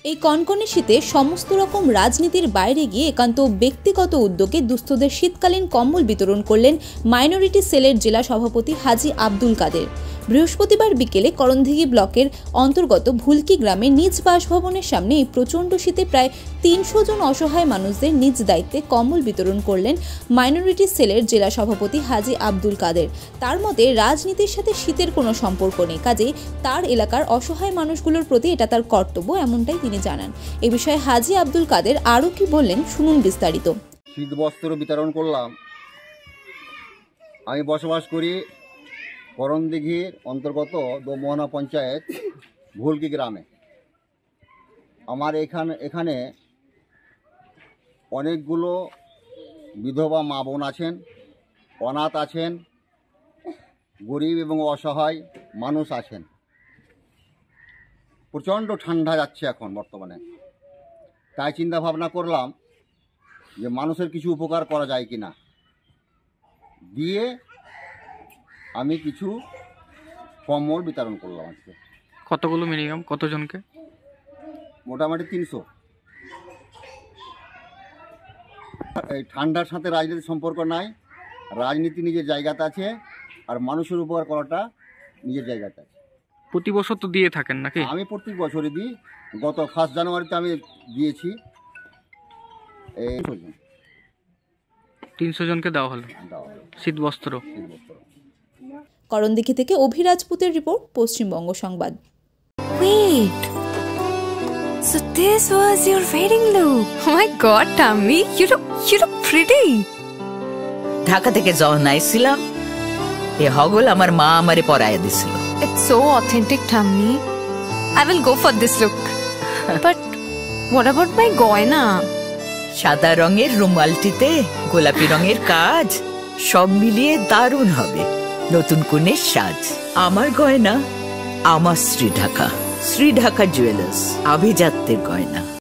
এই কনকনে শীতে সমস্ত রকম রাজনীতির বাইরে গিয়ে একান্ত ব্যক্তিগত উদ্যোগে দুস্থদের শীতকালীন কম্বল বিতরণ করলেন মাইনরিটি সেলের জেলা সভাপতি হাজী আব্দুল কাদের। বৃহস্পতিবার বিকেলে করণদিঘি ব্লকের অন্তর্গত ভুলকি গ্রামে নিজ বাসভবনের সামনে এই প্রচণ্ড শীতে প্রায় ৩০০ জন অসহায় মানুষদের নিজ দায়িত্বে কম্বল বিতরণ করলেন মাইনরিটি সেলের জেলা সভাপতি হাজী আব্দুল কাদের। তার মতে রাজনীতির সাথে শীতের কোনো সম্পর্ক নেই, কাজেই তার এলাকার অসহায় মানুষগুলোর প্রতি এটা তার কর্তব্য, এমনটাই তিনি জানান। এ বিষয়ে হাজী আব্দুল কাদের আরও কি বললেন শুনুন বিস্তারিত। শীত বস্ত্র বিতরণ করলাম। আমি বসবাস করি করণদিঘির অন্তর্গত দোমোহনা পঞ্চায়েত ভুলকি গ্রামে। আমার এখানে অনেকগুলো বিধবা মা বোন আছেন, অনাথ আছেন, গরিব এবং অসহায় মানুষ আছেন। প্রচণ্ড ঠান্ডা যাচ্ছে এখন বর্তমানে, তাই চিন্তা ভাবনা করলাম যে মানুষের কিছু উপকার করা যায় কি না, দিয়ে আমি কিছু কম্বল বিতরণ করলাম। আজকে কতগুলো মিনিমাম কতজনকে? মোটামুটি ৩০০। এই ঠান্ডার সাথে রাজনীতির সম্পর্ক নাই, রাজনীতি নিজের জায়গাতে আছে আর মানুষের উপকার করাটা নিজের জায়গাতে আছে। প্রতি বছর তো দিয়ে থাকেন নাকি? আমি প্রত্যেক বছরই দিই। গত 1 জানুয়ারিতে আমি দিয়েছি। এই ৩০০ জনকে দেওয়া হলো শীত বস্ত্র। করণদিঘি থেকে অভিরাজপুতের রিপোর্ট, পশ্চিমবঙ্গ সংবাদ। Wait, so this was your wedding look? Oh my God, Tammy, you look pretty. Dhaka থেকে যখন আইছিলাম এ হগল আমার মা আমারে পরাইয়া দিছিল। It's so authentic, Tammy. I will go for this look. But what about my goina? সাদা রঙের রুমালটিতে গোলাপি রঙের কাজ, সব মিলিয়ে দারুণ হবে নতুন কনের সাজ। আমার গয়না আমার শ্রী ঢাকা জুয়েলার্স, আভিজাত্যের গয়না।